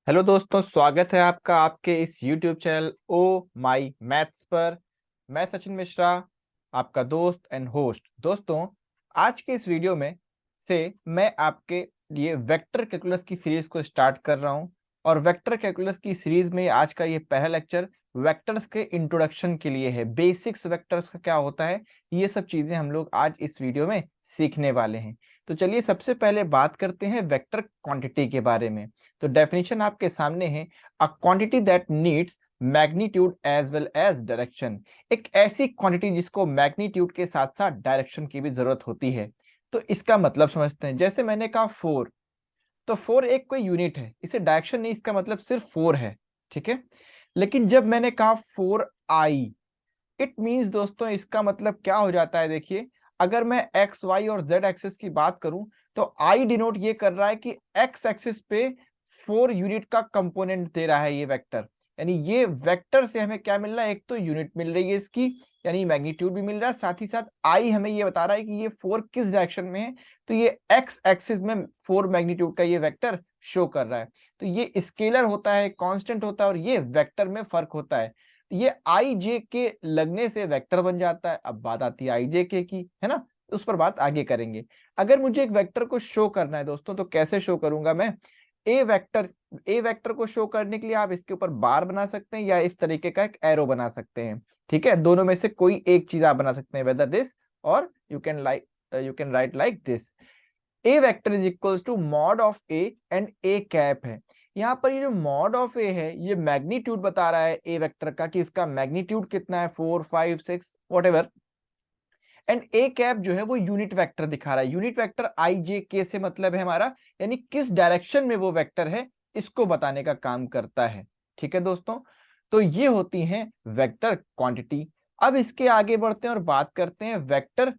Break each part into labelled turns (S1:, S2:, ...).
S1: Hello दोस्तों, स्वागत है आपका आपके इस YouTube चैनल ओ माई मैथ्स पर। मैं सचिन मिश्रा, आपका दोस्त एंड होस्ट। दोस्तों, आज के इस वीडियो में से मैं आपके लिए वेक्टर कैलकुलस की सीरीज को स्टार्ट कर रहा हूं। और वेक्टर कैलकुलस की सीरीज में आज का ये पहला लेक्चर वेक्टर्स के इंट्रोडक्शन के लिए है। बेसिक्स वेक्टर्स का क्या होता है, ये सब चीजें हम लोग आज इस वीडियो में सीखने वाले हैं। तो चलिए सबसे पहले बात करते हैं वेक्टर क्वांटिटी के बारे में। तो डेफिनेशन आपके सामने है, a quantity that needs magnitude as well as direction. एक ऐसी क्वांटिटी जिसको मैग्नीट्यूड के साथ साथ डायरेक्शन की भी जरूरत होती है। तो इसका मतलब समझते हैं। जैसे मैंने कहा 4, तो 4 एक कोई यूनिट है, इसे डायरेक्शन नहीं, इसका मतलब सिर्फ 4 है। ठीक है। लेकिन जब मैंने कहा 4i, इट मीन्स दोस्तों इसका मतलब क्या हो जाता है, देखिए। अगर मैं एक्स वाई और जेड एक्सिस की बात करूं तो आई डिनोट ये कर रहा है कि एक्स एक्सिस पे 4 यूनिट का कंपोनेंट दे रहा है ये वेक्टर। यानी ये वेक्टर से हमें क्या मिल रहा है, एक तो यूनिट मिल रही है इसकी, यानी मैग्नीट्यूड भी मिल रहा है, साथ ही साथ आई हमें ये बता रहा है कि ये 4 किस डायरेक्शन में है। तो ये एक्स एक्सिस में 4 मैग्नीट्यूड का ये वेक्टर शो कर रहा है। तो ये स्केलर होता है, कांस्टेंट होता है, और ये वेक्टर में फर्क होता है। ये आई जे के लगने से वेक्टर बन जाता है। अब बात आती है आई जे के की, है ना। उस पर बात आगे करेंगे। अगर मुझे एक वेक्टर को शो करना है दोस्तों, तो कैसे शो करूंगा मैं? ए वेक्टर ए वेक्टर को शो करने के लिए आप इसके ऊपर बार बना सकते हैं या इस तरीके का एक एरो बना सकते हैं। ठीक है, दोनों में से कोई एक चीज आप बना सकते हैं, वेदर दिस और you can write like this. A vector is equals to mod of A and A cap है। यहाँ पर ये जो मॉड ऑफ ए है, ये मैग्नीट्यूड बता रहा है ए वेक्टर का, कि इसका मैग्नीट्यूड कितना है, 4 5 6 what ever. And A cap जो है वो यूनिट वेक्टर दिखा रहा है। यूनिट वेक्टर आई जे के से मतलब है हमारा, यानी किस डायरेक्शन में वो वेक्टर है, इसको बताने का काम करता है। ठीक है दोस्तों, तो ये होती हैं वेक्टर क्वांटिटी। अब इसके आगे बढ़ते हैं और बात करते हैं वेक्टर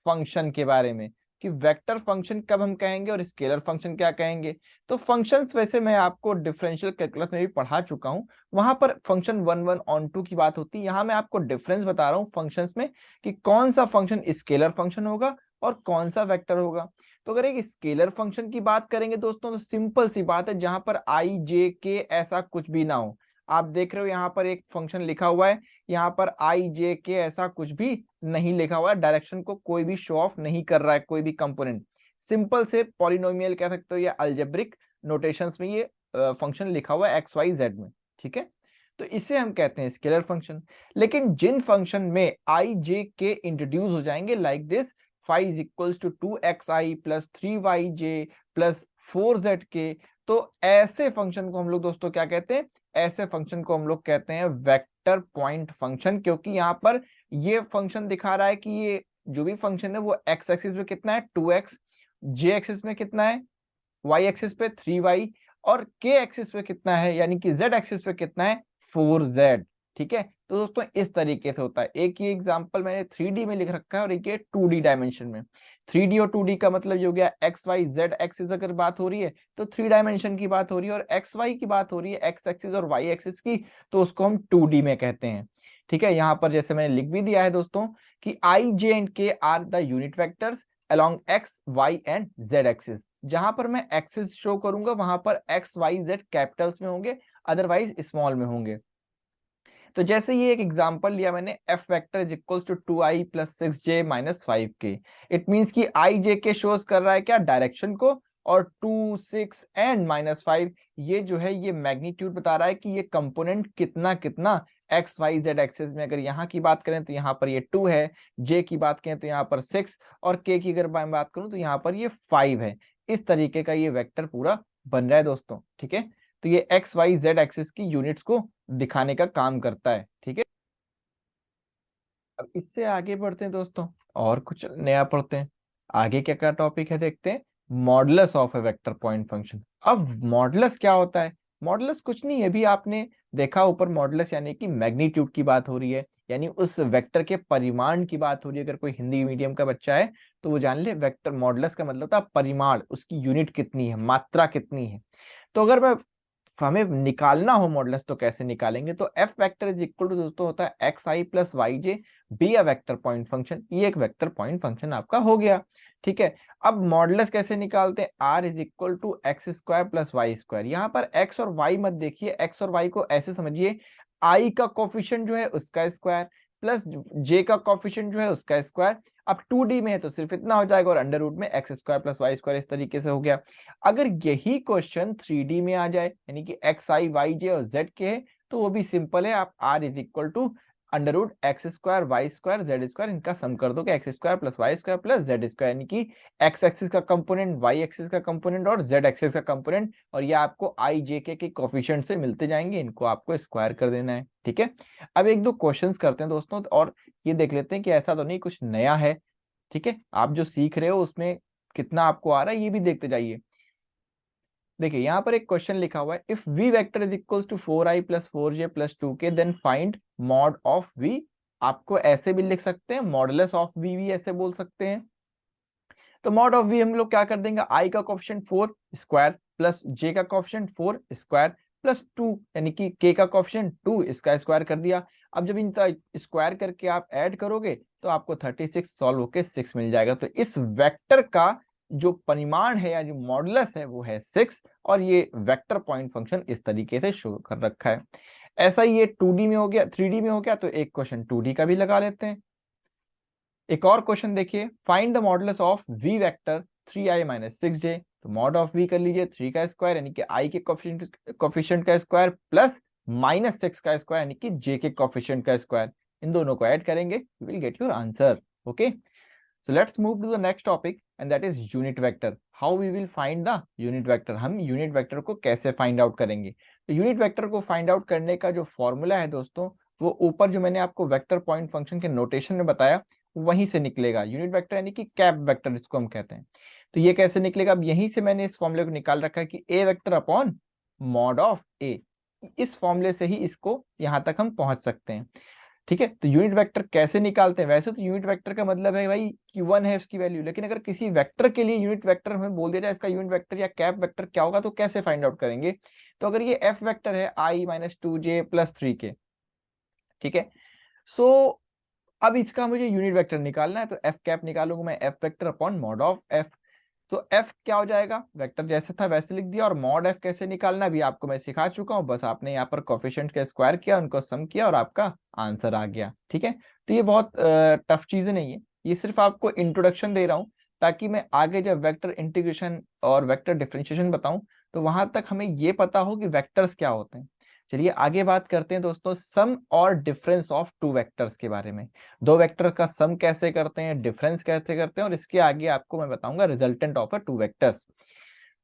S1: फंक्शन के बारे में, कि वेक्टर फंक्शन कब हम कहेंगे और स्केलर फंक्शन क्या कहेंगे। तो फंक्शंस वैसे मैं आपको डिफरेंशियल कैलकुलस में भी पढ़ा चुका हूं, वहां पर फंक्शन 1 1 ऑन 2 की बात होती है। यहां मैं आपको डिफरेंस बता रहा हूं फंक्शंस में, कि कौन सा फंक्शन स्केलर फंक्शन होगा और कौन सा वेक्टर होगा। तो अगर एक स्केलर फंक्शन की बात करेंगे दोस्तों, तो सिंपल सी बात है, जहां पर आई जे के ऐसा कुछ भी ना हो। आप देख रहे हो यहाँ पर एक फंक्शन लिखा हुआ है, यहाँ पर आई जे के ऐसा कुछ भी नहीं लिखा हुआ है, डायरेक्शन को कोई भी शो ऑफ नहीं कर रहा है कोई भी कंपोनेंट। सिंपल से पॉलिनोमियल कह सकते हो या अलजेब्रिक नोटेशंस में ये फंक्शन लिखा हुआ है एक्स वाई जेड में। ठीक है, तो इसे हम कहते हैं स्केलर फंक्शन। लेकिन जिन फंक्शन में आई जे के इंट्रोड्यूस हो जाएंगे, like this, five is equals to 2xi plus 3yj plus 4zk, तो ऐसे फंक्शन को हम लोग दोस्तों क्या कहते हैं? ऐसे फंक्शन को हम लोग कहते हैं वेक्टर पॉइंट फंक्शन। क्योंकि यहाँ पर ये फंक्शन दिखा रहा है कि ये जो भी फंक्शन है वो एक्स एक्सिस में कितना है 2x, जे एक्सिस में कितना है, वाई एक्सिस पे 3y, और के एक्सिस पे कितना है, यानी कि जेड एक्सिस पे कितना है, 4z। ठीक है, तो दोस्तों इस तरीके से होता है। एक ये एग्जांपल मैंने 3D में लिख रखा है और एक ये 2D डायमेंशन में। 3D और 2D का मतलब ये हो गया, एक्स वाई जेड एक्सिस अगर बात हो रही है तो 3 डायमेंशन की बात हो रही है, और एक्स वाई की बात हो रही है, एक्स एक्सिस और वाई एक्सिस की, तो उसको हम 2D में कहते हैं। ठीक है, यहाँ पर जैसे मैंने लिख भी दिया है दोस्तों, कि I J and K are the unit vectors along X Y and Z axis. जहां पर मैं एक्सिस शो करूंगा वहां पर एक्स वाई जेड कैपिटल्स में होंगे, अदरवाइज स्मॉल में होंगे। तो जैसे ये एक एग्जांपल लिया मैंने, F vector is equals to 2i plus 6j minus 5k। It means कि आई जे के शोज कर रहा है क्या, डायरेक्शन को, और 2 6 एंड माइनस 5 ये जो है ये मैग्नीट्यूड बता रहा है कि ये कंपोनेंट कितना कितना एक्स वाई जेड एक्सिस में। अगर यहाँ की बात करें तो यहाँ पर ये 2 है, जे की बात करें तो यहाँ पर 6, और के की अगर मैं बात करूं तो यहाँ पर ये 5 है। इस तरीके का ये वेक्टर पूरा बन रहा है दोस्तों। ठीक है, तो ये एक्स वाई जेड एक्सिस की यूनिट्स को दिखाने का काम करता है। ठीक है, अब इससे आगे बढ़ते हैं दोस्तों, और कुछ नया पढ़ते हैं। आगे क्या क्या टॉपिक है देखते हैं। Modulus of A vector point function. अब मॉडुलस क्या होता है? मॉडुलस कुछ नहीं है, अभी आपने देखा ऊपर, मॉडुलस यानी कि मैग्नीट्यूड की बात हो रही है, यानी उस वेक्टर के परिमाण की बात हो रही है। अगर कोई हिंदी मीडियम का बच्चा है तो वो जान ले, वेक्टर मॉडुलस का मतलब था परिमाण, उसकी यूनिट कितनी है, मात्रा कितनी है। तो अगर मैं हमें निकालना हो मॉडुलस तो कैसे निकालेंगे? तो F vector is equal to दोस्तों होता है X I plus Y J be a vector point function. ये एक वेक्टर पॉइंट फंक्शन आपका हो गया। ठीक है। अब मॉडुलस कैसे निकालते हैं, R is equal to X square plus Y square. यहाँ पर एक्स और वाई मत देखिए, एक्स और वाई को ऐसे समझिए, आई का कोफिशिएंट जो है उसका स्क्वायर प्लस जे का कोफिशिएंट जो है उसका स्क्वायर। अब 2D में है तो सिर्फ इतना हो जाएगा, और अंडर रूट में X square plus Y square, इस तरीके से हो गया। अगर यही क्वेश्चन 3D में आ जाए, यानी कि एक्स आई वाई जे और जेड के है, तो वो भी सिंपल है, आप R is equal to under root X square Y square Z square, इनका सम कर दोगे, X square plus Y square plus Z square, यानी कि एक्स एक्सिस का कंपोनेंट, वाई एक्सिस का कंपोनेंट और जेड एक्सिस का कंपोनेंट, और ये आपको आई जे के कोफिशिएंट से मिलते जाएंगे, इनको आपको स्क्वायर कर देना है। ठीक है, अब एक दो क्वेश्चंस करते हैं दोस्तों, और ये देख लेते हैं कि ऐसा तो नहीं कुछ नया है। ठीक है, आप जो सीख रहे हो उसमें कितना आपको आ रहा है ये भी देखते जाइए। देखिए यहाँ पर एक क्वेश्चन लिखा हुआ है, if V vector is equal to 4i plus 4j plus 2k then find mod of v। आपको ऐसे भी लिख सकते हैं, मॉडुलस ऑफ v भी ऐसे बोल सकते हैं। तो मॉड ऑफ v हम लोग क्या कर देंगे, i का कोफिशिएंट 4 स्क्वायर प्लस j का कोफिशिएंट 4 स्क्वायर प्लस 2, यानी कि k का कोफिशिएंट 2 इसका स्क्वायर कर दिया। अब जब इनका स्क्वायर करके आप ऐड करोगे तो आपको 36 सॉल्व होके 6 मिल जाएगा। तो इस वेक्टर का जो परिमाण है या जो मॉडुलस है वो है 6, और ये वेक्टर पॉइंट फंक्शन इस तरीके से शो कर रखा है। ऐसा ही ये 2D में हो गया, 3D में हो गया, तो एक क्वेश्चन 2D का भी लगा लेते हैं। एक और क्वेश्चन देखिए, find the modulus of v vector 3i minus 6j। तो मॉड ऑफ v कर लीजिए 3 का स्क्वायर यानी कि i के कोफिशिएंट का स्क्वायर प्लस माइनस 6 का स्क्वायर यानी कि j के कोफिशिएंट का स्क्वायर, इन दोनों को ऐड करेंगे, you will get your answer. Okay, so let's move to the next topic and that is unit vector. How we will find the unit vector, हम unit vector को कैसे find out करेंगे। तो unit vector को find out करने का जो formula है दोस्तों, वो ऊपर जो मैंने आपको वेक्टर पॉइंट फंक्शन के नोटेशन में बताया वहीं से निकलेगा। यूनिट वेक्टर यानी कि कैप वेक्टर जिसको हम कहते हैं। तो ये कैसे निकलेगा, अब यहीं से मैंने इस फॉर्मूले को निकाल रखा है कि ए वेक्टर अपॉन मॉड ऑफ ए। इस फॉर्मूले से ही इसको यहां तक हम पहुंच सकते हैं। ठीक है, तो यूनिट वेक्टर कैसे निकालते हैं, वैसे तो यूनिट वेक्टर का मतलब है भाई कि 1 है उसकी वैल्यू, लेकिन अगर किसी वेक्टर के लिए यूनिट वेक्टर हमें बोल दिया जाए इसका यूनिट वेक्टर या कैप वेक्टर क्या होगा, तो कैसे फाइंड आउट करेंगे। तो अगर ये एफ वेक्टर है आई माइनस 2j प्लस 3k, ठीक है, सो अब इसका मुझे यूनिट वेक्टर निकालना है, तो एफ कैप निकालूंगा मैं, F vector upon mod of F. तो एफ क्या हो जाएगा, वेक्टर जैसे था वैसे लिख दिया, और मॉड एफ कैसे निकालना भी आपको मैं सिखा चुका हूं, बस आपने यहाँ पर कोफिशिएंट का स्क्वायर किया, उनको सम किया और आपका आंसर आ गया। ठीक है, तो ये बहुत टफ चीजें नहीं है, ये सिर्फ आपको इंट्रोडक्शन दे रहा हूँ, ताकि मैं आगे जब वेक्टर इंटीग्रेशन और वेक्टर डिफरेंशिएशन बताऊं तो वहां तक हमें ये पता हो कि वेक्टर्स क्या होते हैं। चलिए आगे बात करते हैं दोस्तों, सम और डिफरेंस ऑफ टू वेक्टर्स के बारे में। दो वेक्टर का सम कैसे करते हैं, डिफरेंस कैसे करते हैं, और इसके आगे आपको मैं बताऊंगा resultant of a two vectors.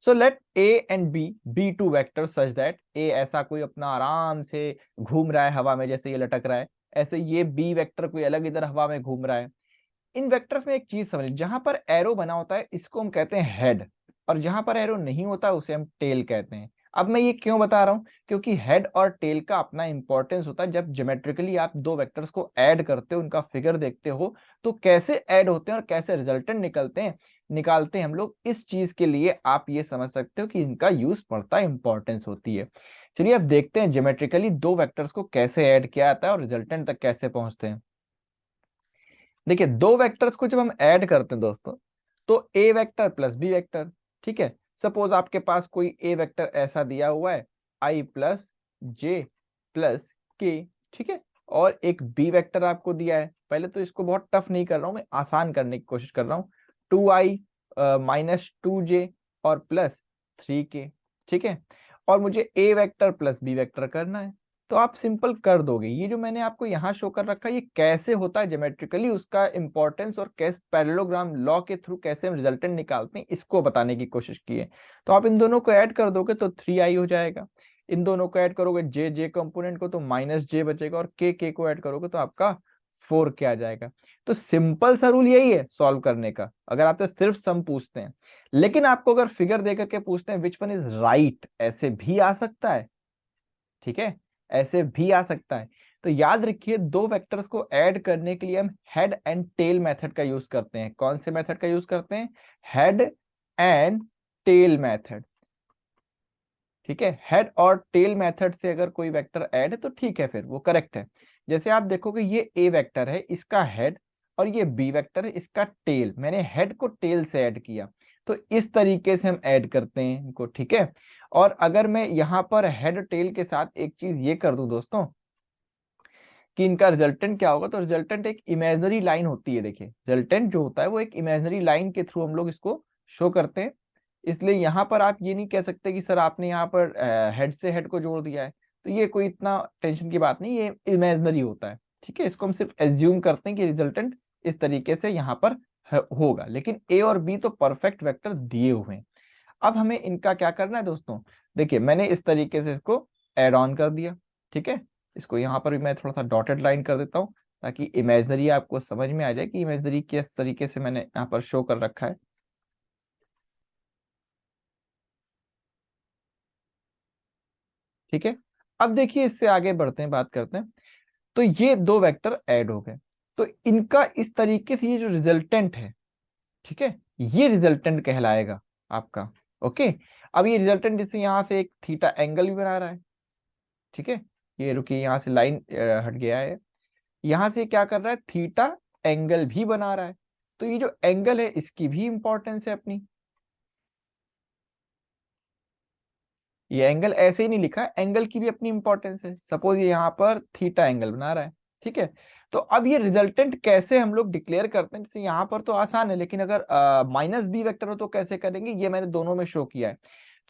S1: So let A and B B two vectors such that A ऐसा कोई अपना आराम से घूम रहा है हवा में, जैसे ये लटक रहा है, ऐसे ये बी वेक्टर कोई अलग इधर हवा में घूम रहा है। इन वेक्टर्स में एक चीज समझ, जहां पर एरो बना होता है इसको हम कहते हैं हेड, और जहां पर एरो नहीं होता उसे हम टेल कहते हैं। अब मैं ये क्यों बता रहा हूं, क्योंकि हेड और टेल का अपना इंपॉर्टेंस होता है। जब ज्योमेट्रिकली आप दो वेक्टर्स को ऐड करते हो, उनका फिगर देखते हो, तो कैसे ऐड होते हैं और कैसे रिजल्टेंट निकालते हैं हम लोग, इस चीज के लिए आप ये समझ सकते हो कि इनका यूज पड़ता है, इंपॉर्टेंस होती है। चलिए अब देखते हैं ज्योमेट्रिकली दो वेक्टर्स को कैसे ऐड किया जाता है और रिजल्टेंट तक कैसे पहुंचते हैं। देखिए दो वेक्टर्स को जब हम ऐड करते हैं दोस्तों, तो ए वेक्टर प्लस बी वेक्टर, ठीक है, सपोज आपके पास कोई ए वेक्टर ऐसा दिया हुआ है आई प्लस जे प्लस के, ठीक है, और एक बी वेक्टर आपको दिया है। पहले तो इसको बहुत टफ नहीं कर रहा हूं मैं, आसान करने की कोशिश कर रहा हूं, 2i माइनस 2j और प्लस 3k, ठीक है, और मुझे ए वेक्टर प्लस बी वेक्टर करना है। तो आप सिंपल कर दोगे, ये जो मैंने आपको यहाँ शो कर रखा है ये कैसे होता है ज्योमेट्रिकली, उसका इंपॉर्टेंस और कैसे पैरेललोग्राम लॉ के थ्रू कैसे हम रिजल्टेंट निकालते हैं इसको बताने की कोशिश की है। तो आप इन दोनों को ऐड कर दोगे तो 3i हो जाएगा, इन दोनों को ऐड करोगे जे जे कंपोनेंट को तो माइनस जे बचेगा, और के को ऐड करोगे तो आपका 4k आ जाएगा। तो सिंपल सा रूल यही है सॉल्व करने का, अगर आपसे सिर्फ सम पूछते हैं। लेकिन आपको अगर फिगर देकर के पूछते हैं विच वन इज राइट, ऐसे भी आ सकता है, ठीक है, ऐसे भी आ सकता है। तो याद रखिए दो वेक्टर्स को ऐड करने के लिए हम हेड एंड टेल मेथड का यूज करते हैं। कौन से मेथड का यूज करते हैं, हेड एंड टेल मेथड, ठीक है। हेड और टेल मेथड से अगर कोई वेक्टर ऐड है तो ठीक है, फिर वो करेक्ट है। जैसे आप देखोगे ये ए वेक्टर है, इसका हेड और ये बी वेक्टर है, इसका टेल, मैंने हेड को टेल से ऐड किया। तो इस तरीके से हम ऐड करते हैं इनको, ठीक है। और अगर मैं यहाँ पर हेड टेल के साथ एक चीज ये कर दूं दोस्तों कि इनका रिजल्टेंट क्या होगा, तो रिजल्टेंट एक इमेजिनरी लाइन होती है। देखिए रिजल्टेंट जो होता है वो एक इमेजिनरी लाइन के थ्रू हम लोग इसको शो करते हैं। इसलिए यहाँ पर आप ये नहीं कह सकते कि सर आपने यहाँ पर हेड से हेड को जोड़ दिया है, तो ये कोई इतना टेंशन की बात नहीं, ये इमेजिनरी होता है, ठीक है। इसको हम सिर्फ एज्यूम करते हैं कि रिजल्टेंट इस तरीके से यहाँ पर होगा, लेकिन ए और बी तो परफेक्ट वेक्टर दिए हुए हैं। अब हमें इनका क्या करना है दोस्तों, देखिए मैंने इस तरीके से इसको एड ऑन कर दिया, ठीक है। इसको यहाँ पर भी मैं थोड़ा सा डॉटेड लाइन कर देता हूँ ताकि इमेजिनरी आपको समझ में आ जाए कि इमेजिनरी किस तरीके से मैंने यहाँ पर शो कर रखा है, ठीक है। अब देखिए इससे आगे बढ़ते हैं, बात करते हैं। तो ये दो वेक्टर ऐड हो गए, तो इनका इस तरीके से ये जो रिजल्टेंट है, ठीक है, ये रिजल्टेंट कहलाएगा आपका। ओके, अब ये रिजल्टेंट जैसे यहाँ से एक थीटा एंगल भी बना रहा है, ठीक है। ये रुकिए, यहाँ से लाइन हट गया है, यहां से क्या कर रहा है, थीटा एंगल भी बना रहा है। तो ये जो एंगल है इसकी भी इंपॉर्टेंस है अपनी, ये एंगल ऐसे ही नहीं लिखा है, एंगल की भी अपनी इंपॉर्टेंस है। सपोज ये यहाँ पर थीटा एंगल बना रहा है, ठीक है। तो अब ये रिजल्टेंट कैसे हम लोग डिक्लेयर करते हैं, जैसे यहाँ पर तो आसान है, लेकिन अगर माइनस बी वेक्टर हो तो कैसे करेंगे, ये मैंने दोनों में शो किया है।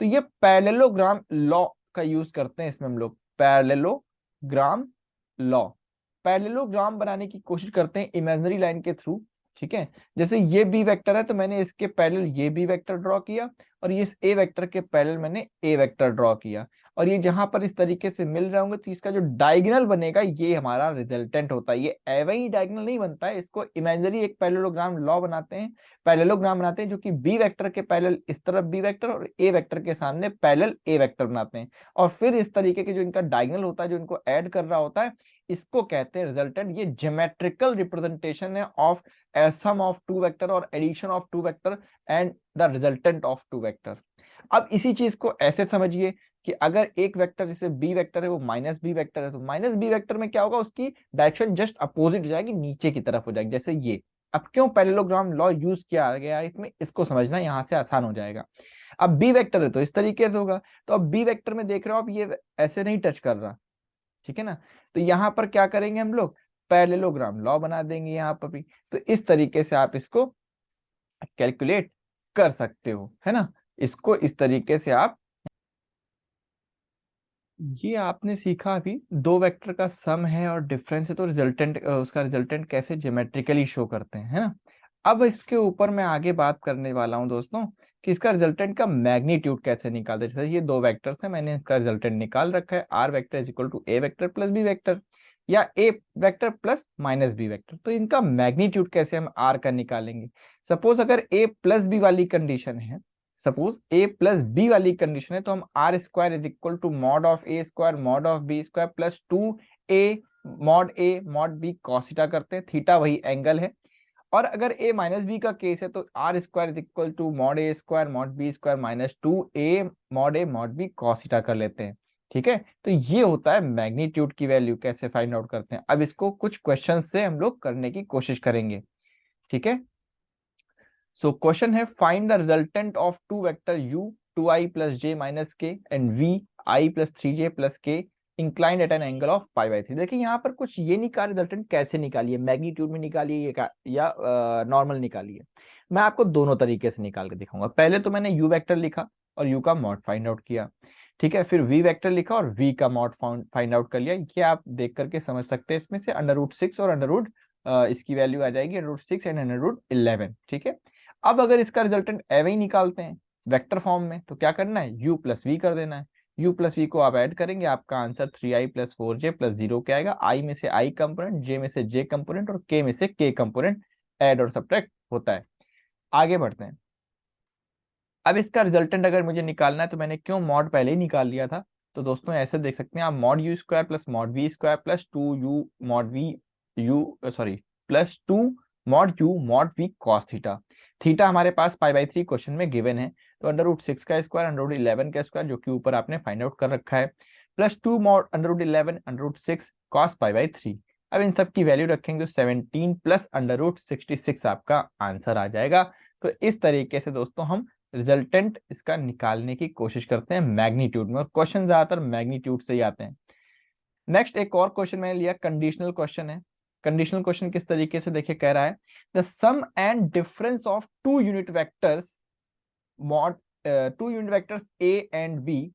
S1: तो ये पैरेललोग्राम लॉ का यूज करते हैं इसमें हम लोग, पैरेललोग्राम लॉ, पैरेललोग्राम बनाने की कोशिश करते हैं इमेजिनरी लाइन के थ्रू, ठीक है। जैसे ये बी वेक्टर है तो मैंने इसके पैरेलल ये बी वेक्टर ड्रॉ किया, और ये इस ए वेक्टर के पैरेलल मैंने ए वेक्टर ड्रॉ किया, और ये जहां पर इस तरीके से मिल रहे होंगे तो इसका जो डायगोनल बनेगा ये हमारा रिजल्टेंट होता है। ये एवं ही डायगोनल नहीं बनता है, इसको इमेजिनरी एक पैरेललोग्राम लॉ बनाते हैं, पैरेललोग्राम बनाते हैं, जो कि बी वेक्टर के पैरेलल इस तरफ बी वेक्टर और ए वेक्टर के सामने पैरेलल ए वेक्टर बनाते हैं। और फिर इस तरीके के जो इनका डायगोनल होता है, जो इनको ऐड कर रहा होता है, इसको कहते हैं रिजल्टेंट। ये ज्योमेट्रिकल रिप्रेजेंटेशन है of sum of two vector और addition of two vector and the resultant of two vector. अब इसी चीज को ऐसे समझिए कि अगर एक वेक्टर जैसे बी वेक्टर है वो माइनस बी वेक्टर है, तो माइनस बी वेक्टर में क्या होगा, उसकी डायरेक्शन जस्ट अपोजिट हो जाएगी, नीचे की तरफ हो जाएगी, जैसे ये। अब क्यों पैरेललोग्राम लॉ यूज किया गया है इसमें, इसको समझना यहां से आसान हो जाएगा। अब बी वेक्टर है तो इस तरीके से होगा, तो अब बी वेक्टर में देख रहे हो आप ये ऐसे नहीं टच कर रहा, ठीक है ना। तो यहां पर क्या करेंगे हम लोग, पैरेललोग्राम लॉ बना देंगे यहाँ पर भी। तो इस तरीके से आप इसको कैलकुलेट कर सकते हो, है ना। इसको इस तरीके से आप, ये आपने सीखा अभी दो वेक्टर का सम है और डिफरेंस है, तो रिजल्टेंट उसका रिजल्टेंट कैसे ज्योमेट्रिकली शो करते हैं, है ना। अब इसके ऊपर मैं आगे बात करने वाला हूं दोस्तों कि इसका रिजल्टेंट का मैग्नीट्यूड कैसे निकालते हैं। जैसे ये दो वेक्टर्स हैं, मैंने इसका रिजल्टेंट निकाल रखा है, R vector is equal to A vector plus B vector, या A vector plus minus B vector. तो इनका मैग्नीट्यूड कैसे हम आर का निकालेंगे। सपोज अगर ए प्लस बी वाली कंडीशन है, सपोज ए प्लस बी वाली कंडीशन है, तो हम R square is equal to mod of A square mod of B square plus A mod B cos theta करते हैं, थीटा वही एंगल है। और अगर ए माइनस बी का केस है तो R square is equal to mod A square mod B square minus A mod B cos theta कर लेते हैं, ठीक है। तो ये होता है मैग्नीट्यूड की वैल्यू कैसे फाइंड आउट करते हैं। अब इसको कुछ क्वेश्चन से हम लोग करने की कोशिश करेंगे, ठीक है। So question है find the resultant of two vector u 2i plus j minus k and v I plus 3j plus k inclined at an angle of pi by 3। देखिए यहाँ पर कुछ ये निकाल, रिजल्टेंट कैसे निकालिए, मैग्नीट्यूड में निकालिए या नॉर्मल निकालिए। मैं आपको दोनों तरीके से निकाल के दिखाऊंगा। पहले तो मैंने u वेक्टर लिखा और u का मॉड फाइंड आउट किया, ठीक है। फिर v वेक्टर लिखा और v का मॉड फाइंड आउट कर लिया। ये आप देख करके समझ सकते हैं, इसमें से √6 और इसकी वैल्यू आ जाएगी √6 एंड √11, ठीक है। अब अगर इसका रिजल्टेंट एवे ही निकालते हैं वेक्टर फॉर्म में, तो क्या करना है, u प्लस वी कर देना है। u प्लस वी को आप ऐड करेंगे, आपका answer 3i plus 4j plus 0 क्या आएगा, i में से i कंपोनेंट, j में से j कंपोनेंट और k में से k कंपोनेंट ऐड और सब्ट्रैक्ट होता है। आगे बढ़ते हैं। अब इसका रिजल्टेंट अगर मुझे निकालना है तो मैंने क्यों मॉड पहले ही निकाल लिया था, तो दोस्तों ऐसे देख सकते हैं आप, mod you square plus mod we square plus 2u mod we you sorry plus 2 mod you mod we cos theta. Theta हमारे पास π/3 क्वेश्चन में गिवन है, तो √6 का स्क्वायर √11 का स्क्वायर जो कि ऊपर आपने फाइंड आउट कर रखा है, प्लस 2 मॉड √11 √6 कॉस π/3। अब इन सब की वैल्यू रखेंगे तो 17 प्लस √66 आपका आंसर आ जाएगा। तो इस तरीके से दोस्तों हम रिजल्टेंट इसका निकालने की कोशिश करते हैं मैग्नीट्यूड में, और क्वेश्चन ज्यादातर मैग्नीट्यूड से ही आते हैं। नेक्स्ट एक और क्वेश्चन मैंने लिया, कंडीशनल क्वेश्चन है। कंडीशनल क्वेश्चन किस तरीके से देखिए, कह रहा है the sum and difference of two unit vectors mod two unit vectors A and B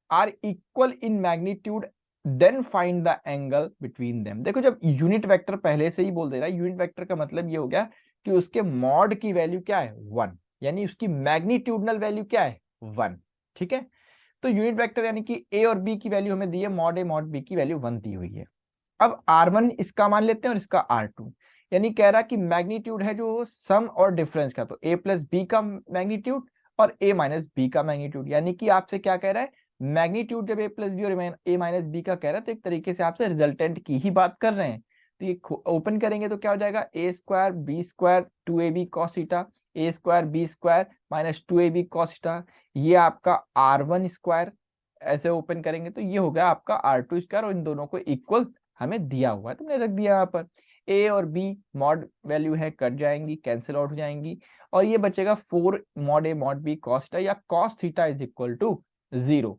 S1: are equal in magnitude then find the angle between them. देखो जब यूनिट वेक्टर पहले से ही बोल दे रहा है, यूनिट वेक्टर का मतलब ये हो गया कि उसके मॉड की वैल्यू क्या है 1, यानी उसकी मैग्नीट्यूडनल वैल्यू क्या है 1। ठीक है, तो यूनिट वेक्टर यानी कि ए और बी की वैल्यू हमें दी है, मॉड ए मॉड बी की वैल्यू 1 दी हुई है। अब R1 इसका मान लेते हैं और इसका R2, यानी कह रहा कि मैग्नीट्यूड है जो सम और डिफरेंस का, तो a प्लस बी का मैग्नीट्यूड और a माइनस बी का मैग्नीट्यूड। यानी कि आपसे क्या कह रहा है, मैग्नीट्यूड जब a प्लस बी और a माइनस बी का कह रहा है तो एक तरीके से आपसे रिजल्टेंट की ही बात कर रहे हैं। तो ये ओपन करेंगे तो क्या हो जाएगा, a square B square 2ab cos theta, a square B square minus 2ab cos theta, ये आपका R1 स्क्वायर। ऐसे ओपन करेंगे तो ये हो गया आपका R2 स्क्वायर, और इन दोनों को इक्वल हमें दिया हुआ है, तुमने रख दिया यहाँ पर। a और b मॉड वैल्यू है, कट जाएंगी, कैंसिल आउट हो जाएंगी, और ये बचेगा 4 mod a mod b cos theta या cos theta is equal to 0।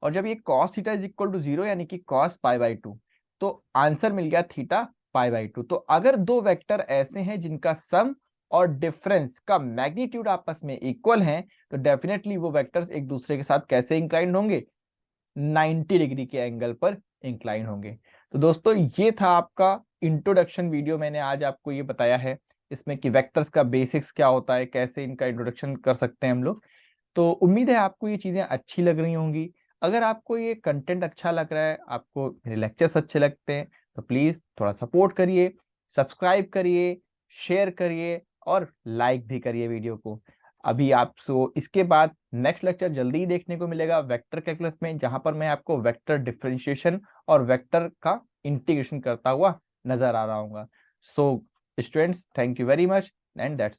S1: और जब ये cos theta is equal to 0 यानी कि cos π/2, तो आंसर मिल गया थीटा π/2। तो अगर दो वेक्टर ऐसे हैं जिनका सम और डिफरेंस का मैग्नीट्यूड आपस में इक्वल हैं, तो डेफिनेटली वो वेक्टर्स एक दूसरे के साथ कैसे इंक्लाइंड होंगे, 90 डिग्री के एंगल पर इंक्लाइन होंगे। तो दोस्तों ये था आपका इंट्रोडक्शन वीडियो, मैंने आज आपको ये बताया है इसमें कि वेक्टर्स का बेसिक्स क्या होता है, कैसे इनका इंट्रोडक्शन कर सकते हैं हम लोग। तो उम्मीद है आपको ये चीजें अच्छी लग रही होंगी। अगर आपको ये कंटेंट अच्छा लग रहा है, आपको मेरे लेक्चर्स अच्छे लगते हैं, तो प्लीज थोड़ा सपोर्ट करिए, सब्सक्राइब करिए, शेयर करिए और लाइक भी करिए वीडियो को। अभी आपको इसके बाद नेक्स्ट लेक्चर जल्दी ही देखने को मिलेगा वेक्टर कैलकुलस में, जहां पर मैं आपको वेक्टर डिफरेंशिएशन और वेक्टर का इंटीग्रेशन करता हुआ नजर आ रहा हूँ। So students, thank you very much and that's